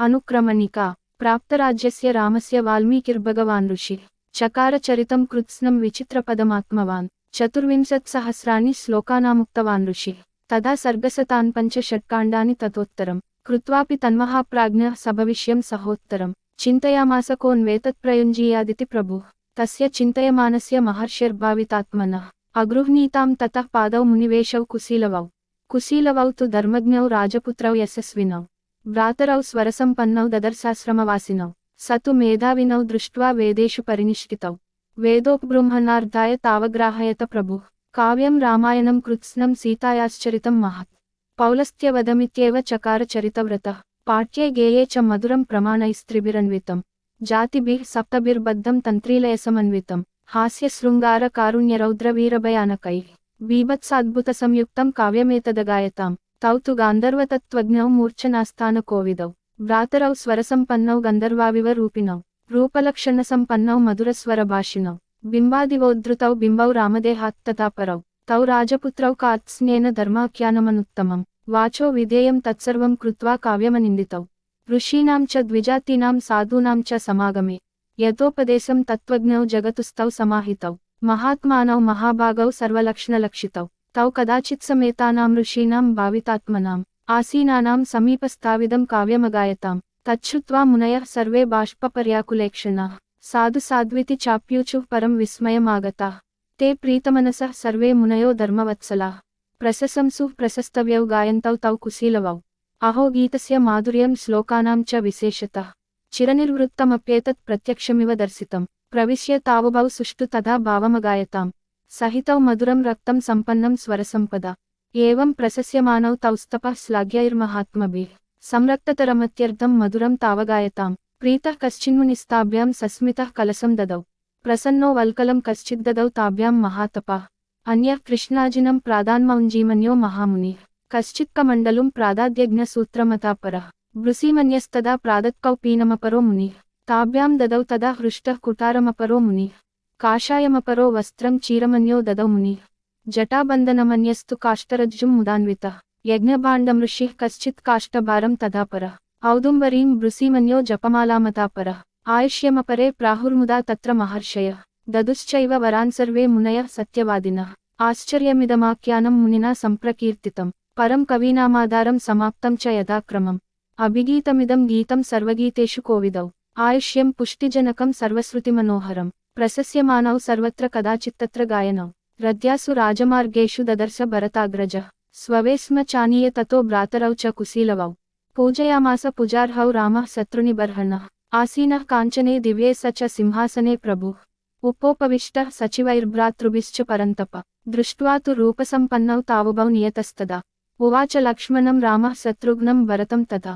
अनुक्रमणिका प्राप्तराज्यस्य रामस्य वाल्मीकिर्भगवान् ऋषिः चकार चरितं कृत्स्नं विचित्रपदमात्मवान् 24,000 श्लोकानामुक्तवान् ऋषिः तदा सर्गसतान् 5 षट्काण्डानि ततोत्तरं कृत्वापि तन्महाप्राज्ञः सभविष्यं सहोत्तरं चिन्तयामास कोऽन्वेतत्प्रयुञ्जीयादिति प्रभुः तस्य चिन्तयमानस्य महर्षिर्भावितात्मनः अगृह्णीतां ततः पादौ मुनिवेशौ कुशीलवौ तु धर्मज्ञौ राजपुत्रौ यशस्विनौ भ्रातरौ स्वरसम्पन्नौ ददर्शाश्रमवासिनौ स तु मेधाविनौ दृष्ट्वा वेदेषु परिनिष्ठितौ वेदोपबृंहणार्थाय तावग्राहयत प्रभुः काव्यं रामायणं कृत्स्नं सीतायाश्चरितं महत् पौलस्त्यवधमित्येव चकार चरितव्रतः पाठ्ये गेये च मधुरं प्रमाणैस्त्रिभिरन्वितं जातिभिः सप्तभिर्बद्धं तन्त्रीलयसमन्वितं हास्यशृङ्गारकारुण्यरौद्रवीरभयानकैः बीभत्साद्भुतसंयुक्तं काव्यमेतदगायतां तौ तु गान्धर्वतत्त्वज्ञौ मूर्छनास्थानकोविदौ भ्रातरौ स्वरसम्पन्नौ गन्धर्वाविव रूपिणौ रूपलक्षणसम्पन्नौ मधुरस्वरभाषिणौ बिम्बादिवोद्धृतौ बिम्बौ रामदेहात्तथा परौ तौ राजपुत्रौ कार्त्स्न्येन धर्माख्यानमनुत्तमं वाचो विधेयं तत्सर्वं कृत्वा काव्यमनिन्दितौ ऋषीणां च द्विजातीनां साधूनां च समागमे यतोपदेशं तत्त्वज्ञौ जगतुस्थौ समाहितौ महात्मानौ महाभागौ सर्वलक्षणलक्षितौ तौ कदाचित्समेतानां ऋषीणां भावितात्मनाम् आसीनानां समीपस्थाविदं काव्यमगायतां तच्छ्रुत्वा मुनयः सर्वे बाष्पपर्याकुलेक्षणाः साधु साध्विति चाप्यूचुः परं विस्मयमागताः ते प्रीतमनसः सर्वे मुनयो धर्मवत्सलाः प्रशंसुः प्रशस्तव्यौ गायन्तौ तौ कुशीलवौ अहो गीतस्य माधुर्यं श्लोकानां च विशेषतः चिरनिर्वृत्तमप्येतत् प्रत्यक्षमिव दर्शितं प्रविश्य तावुभौ सुष्ठु तथा भावमगायतां सहितौ मधुरं रक्तं सम्पन्नं स्वरसम्पदा एवं प्रशस्यमानौ तौस्तपः श्लाघ्यैर्महात्मभिः संरक्ततरमत्यर्थं मधुरं तावगायतां प्रीतः कश्चिन्मुनिस्ताभ्यां सस्मितः कलशं ददौ प्रसन्नो वल्कलं कश्चिद्ददौ ताभ्यां महातपः अन्यः कृष्णाजिनं प्रादान्मौञ्जीमन्यो महामुनिः कश्चित्कमण्डलुं प्रादाद्यज्ञसूत्रमतापरः भृसीमन्यस्तदा प्रादत्कौपीनमपरो मुनिः ताभ्यां ददौ तदा हृष्टः कुटारमपरो मुनिः काषायमपरो वस्त्रं चीरमन्यो ददौ मुनिः जटाबन्धनमन्यस्तु काष्ठरज्जुं मुदान्वितः यज्ञभाण्डमृषिः कश्चित् काष्ठभारं तदापरः औदुम्बरीं भृसीमन्यो जपमालामतापरः आयुष्यमपरे प्राहुर्मुदा तत्र महर्षयः ददुश्चैव वरान् सर्वे मुनयः सत्यवादिनः आश्चर्यमिदमाख्यानं मुनिना सम्प्रकीर्तितं परं कवीनामाधारं समाप्तं च यथाक्रमम् अभिगीतमिदं गीतं सर्वगीतेषु कोविदौ आयुष्यं पुष्टिजनकं सर्वश्रुतिमनोहरं प्रशस्यमानौ सर्वत्र कदाचित्तत्र गायनौ रद्यासु राजमार्गेषु ददर्श भरताग्रजः स्ववे स्म चानीय ततो भ्रातरौ च कुशीलवौ पूजयामास पूजार्हौ रामः शत्रुनिबर्हणः आसीनः काञ्चने दिव्ये स च सिंहासने प्रभुः उपोपविष्टः सचिवैर्भ्रातृभिश्च परन्तप दृष्ट्वा तु रूपसम्पन्नौ तावुभौ नियतस्तदा उवाच लक्ष्मणं रामः शत्रुघ्नं भरतं तथा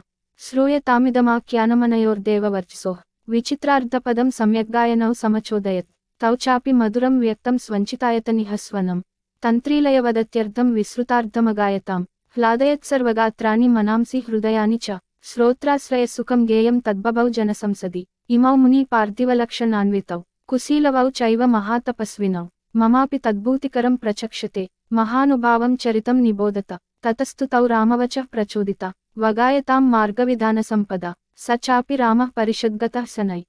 श्रूयतामिदमाख्यानमनयोर्देववर्चसोः विचित्रार्धपदं सम्यग्गायनौ समचोदयत् तौ चापि मधुरं व्यक्तं स्वञ्चितायतनिहस्वनं तन्त्रीलयवदत्यर्थं विसृतार्धमगायतां ह्लादयत्सर्वगात्राणि मनांसि हृदयानि च श्रोत्राश्रयसुखं गेयं तद्बभौ जनसंसदि इमौ मुनि पार्थिवलक्षणान्वितौ कुशीलवौ चैव महातपस्विनौ ममापि तद्भूतिकरं प्रचक्षते महानुभावं चरितं निबोधत ततस्तु तौ रामवचः प्रचोदिता वगायतां मार्गविधानसम्पदा स चापि रामः परिषद्गतः शनैः